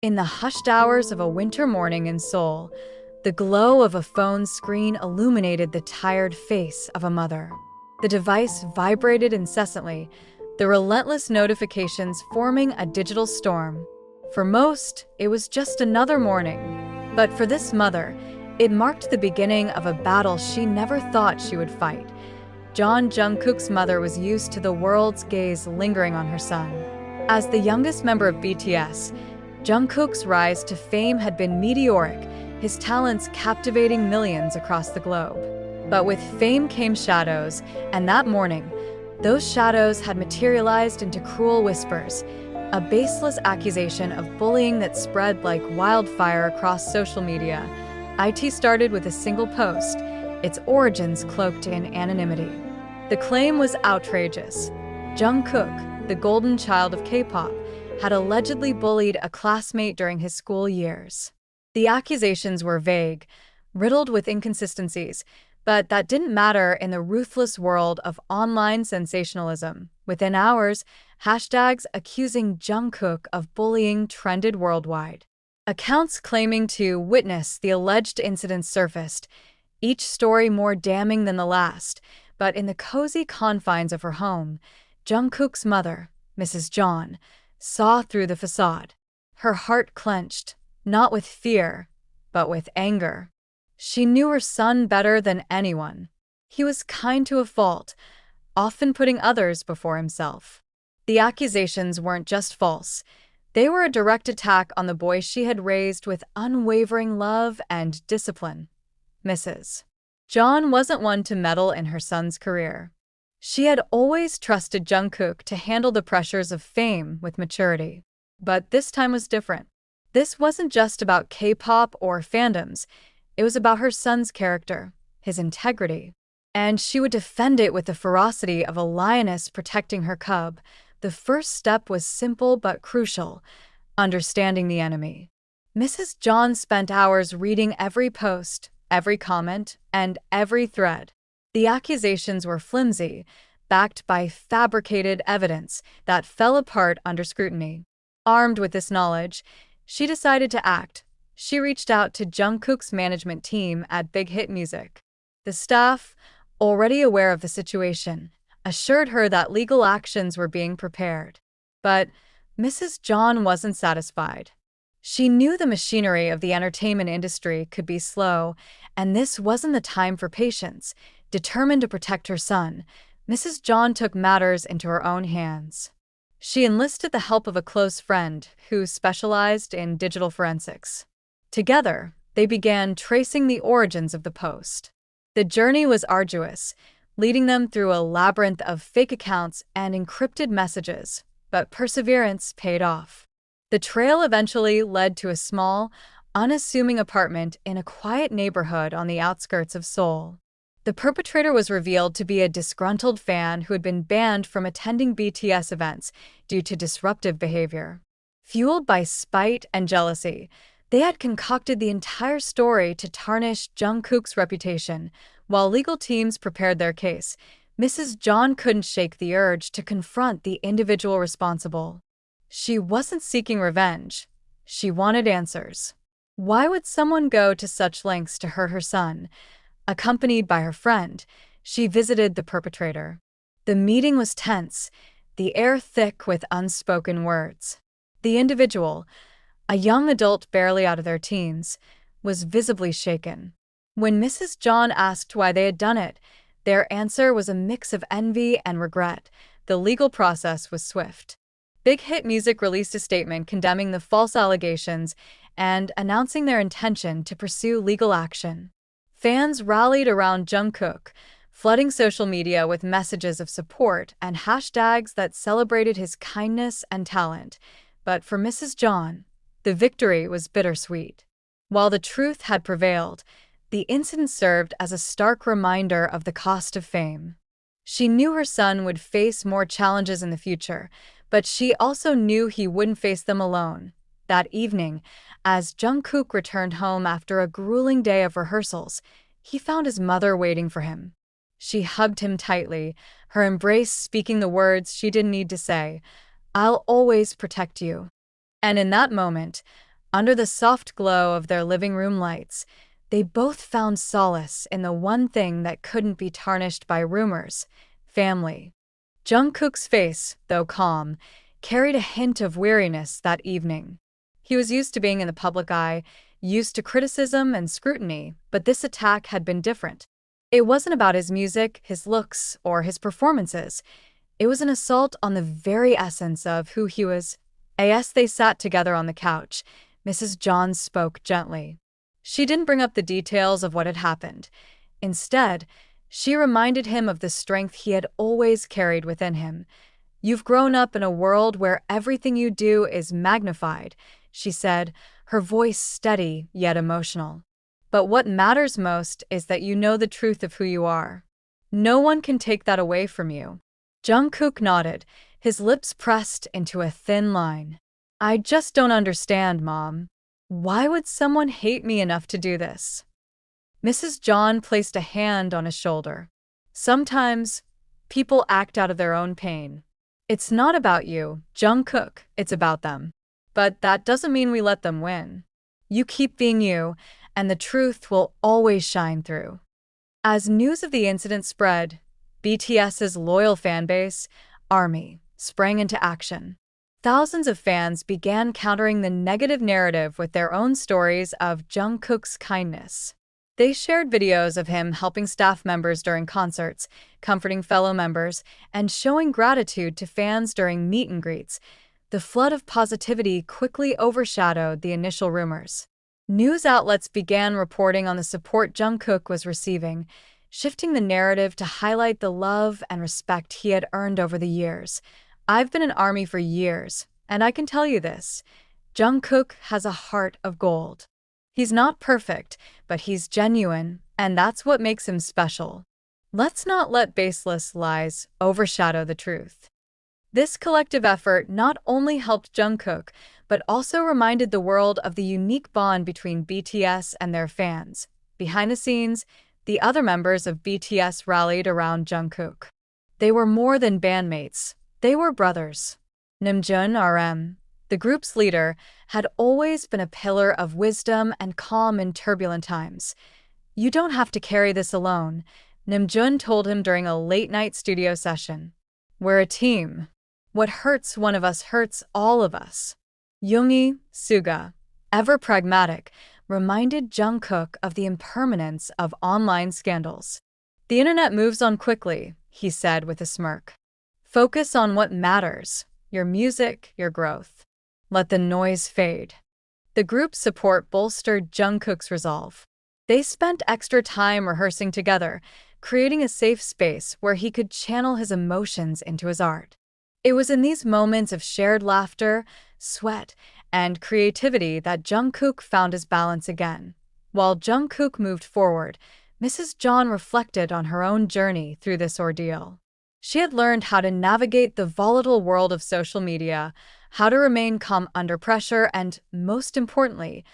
In the hushed hours of a winter morning in Seoul, the glow of a phone screen illuminated the tired face of a mother. The device vibrated incessantly, the relentless notifications forming a digital storm. For most, it was just another morning. But for this mother, it marked the beginning of a battle she never thought she would fight. Jungkook's mother was used to the world's gaze lingering on her son. As the youngest member of BTS, Jungkook's rise to fame had been meteoric, his talents captivating millions across the globe. But with fame came shadows, and that morning, those shadows had materialized into cruel whispers, a baseless accusation of bullying that spread like wildfire across social media. It started with a single post, its origins cloaked in anonymity. The claim was outrageous. Jungkook, the golden child of K-pop, had allegedly bullied a classmate during his school years. The accusations were vague, riddled with inconsistencies, but that didn't matter in the ruthless world of online sensationalism. Within hours, hashtags accusing Jungkook of bullying trended worldwide. Accounts claiming to witness the alleged incident surfaced, each story more damning than the last. But in the cozy confines of her home, Jungkook's mother, Mrs. John, saw through the facade. Her heart clenched, not with fear, but with anger. She knew her son better than anyone. He was kind to a fault, often putting others before himself. The accusations weren't just false. They were a direct attack on the boy she had raised with unwavering love and discipline. Mrs. John wasn't one to meddle in her son's career. She had always trusted Jungkook to handle the pressures of fame with maturity. But this time was different. This wasn't just about K-pop or fandoms. It was about her son's character, his integrity. And she would defend it with the ferocity of a lioness protecting her cub. The first step was simple but crucial: understanding the enemy. Mrs. John spent hours reading every post, every comment, and every thread. The accusations were flimsy, backed by fabricated evidence that fell apart under scrutiny. Armed with this knowledge, she decided to act. She reached out to Jungkook's management team at Big Hit Music. The staff, already aware of the situation, assured her that legal actions were being prepared. But Mrs. John wasn't satisfied. She knew the machinery of the entertainment industry could be slow, and this wasn't the time for patience. Determined to protect her son, Mrs. John took matters into her own hands. She enlisted the help of a close friend who specialized in digital forensics. Together, they began tracing the origins of the post. The journey was arduous, leading them through a labyrinth of fake accounts and encrypted messages, but perseverance paid off. The trail eventually led to a small, unassuming apartment in a quiet neighborhood on the outskirts of Seoul. The perpetrator was revealed to be a disgruntled fan who had been banned from attending BTS events due to disruptive behavior. Fueled by spite and jealousy, they had concocted the entire story to tarnish Jungkook's reputation. While legal teams prepared their case, Mrs. John couldn't shake the urge to confront the individual responsible. She wasn't seeking revenge. She wanted answers. Why would someone go to such lengths to hurt her son? Accompanied by her friend, she visited the perpetrator. The meeting was tense, the air thick with unspoken words. The individual, a young adult barely out of their teens, was visibly shaken. When Mrs. John asked why they had done it, their answer was a mix of envy and regret. The legal process was swift. Big Hit Music released a statement condemning the false allegations and announcing their intention to pursue legal action. Fans rallied around Jungkook, flooding social media with messages of support and hashtags that celebrated his kindness and talent. But for Mrs. John, the victory was bittersweet. While the truth had prevailed, the incident served as a stark reminder of the cost of fame. She knew her son would face more challenges in the future, but she also knew he wouldn't face them alone. That evening, as Jungkook returned home after a grueling day of rehearsals, he found his mother waiting for him. She hugged him tightly, her embrace speaking the words she didn't need to say, "I'll always protect you." And in that moment, Under the soft glow of their living room lights, they both found solace in the one thing that couldn't be tarnished by rumors: family. Jungkook's face, though calm, carried a hint of weariness that evening. He was used to being in the public eye, used to criticism and scrutiny, but this attack had been different. It wasn't about his music, his looks, or his performances. It was an assault on the very essence of who he was. As they sat together on the couch, Mrs. Johns spoke gently. She didn't bring up the details of what had happened. Instead, she reminded him of the strength he had always carried within him. "You've grown up in a world where everything you do is magnified," she said, her voice steady yet emotional. "But what matters most is that you know the truth of who you are. No one can take that away from you." Jungkook nodded, his lips pressed into a thin line. "I just don't understand, Mom. Why would someone hate me enough to do this?" Mrs. John placed a hand on his shoulder. "Sometimes people act out of their own pain. It's not about you, Jungkook, it's about them. But that doesn't mean we let them win. You keep being you, and the truth will always shine through." As news of the incident spread, BTS's loyal fanbase, ARMY, sprang into action. Thousands of fans began countering the negative narrative with their own stories of Jungkook's kindness. They shared videos of him helping staff members during concerts, comforting fellow members, and showing gratitude to fans during meet and greets. The flood of positivity quickly overshadowed the initial rumors. News outlets began reporting on the support Jungkook was receiving, shifting the narrative to highlight the love and respect he had earned over the years. "I've been in ARMY for years, and I can tell you this: Jungkook has a heart of gold. He's not perfect, but he's genuine, and that's what makes him special. Let's not let baseless lies overshadow the truth." This collective effort not only helped Jungkook, but also reminded the world of the unique bond between BTS and their fans. Behind the scenes, the other members of BTS rallied around Jungkook. They were more than bandmates, they were brothers. Namjoon RM, the group's leader, had always been a pillar of wisdom and calm in turbulent times. "You don't have to carry this alone," Namjoon told him during a late-night studio session. "We're a team. What hurts one of us hurts all of us." Yoongi, Suga, ever pragmatic, reminded Jungkook of the impermanence of online scandals. "The internet moves on quickly," he said with a smirk. "Focus on what matters: your music, your growth. Let the noise fade." The group's support bolstered Jungkook's resolve. They spent extra time rehearsing together, creating a safe space where he could channel his emotions into his art. It was in these moments of shared laughter, sweat, and creativity that Jungkook found his balance again. While Jungkook moved forward, Mrs. John reflected on her own journey through this ordeal. She had learned how to navigate the volatile world of social media, how to remain calm under pressure, and, most importantly,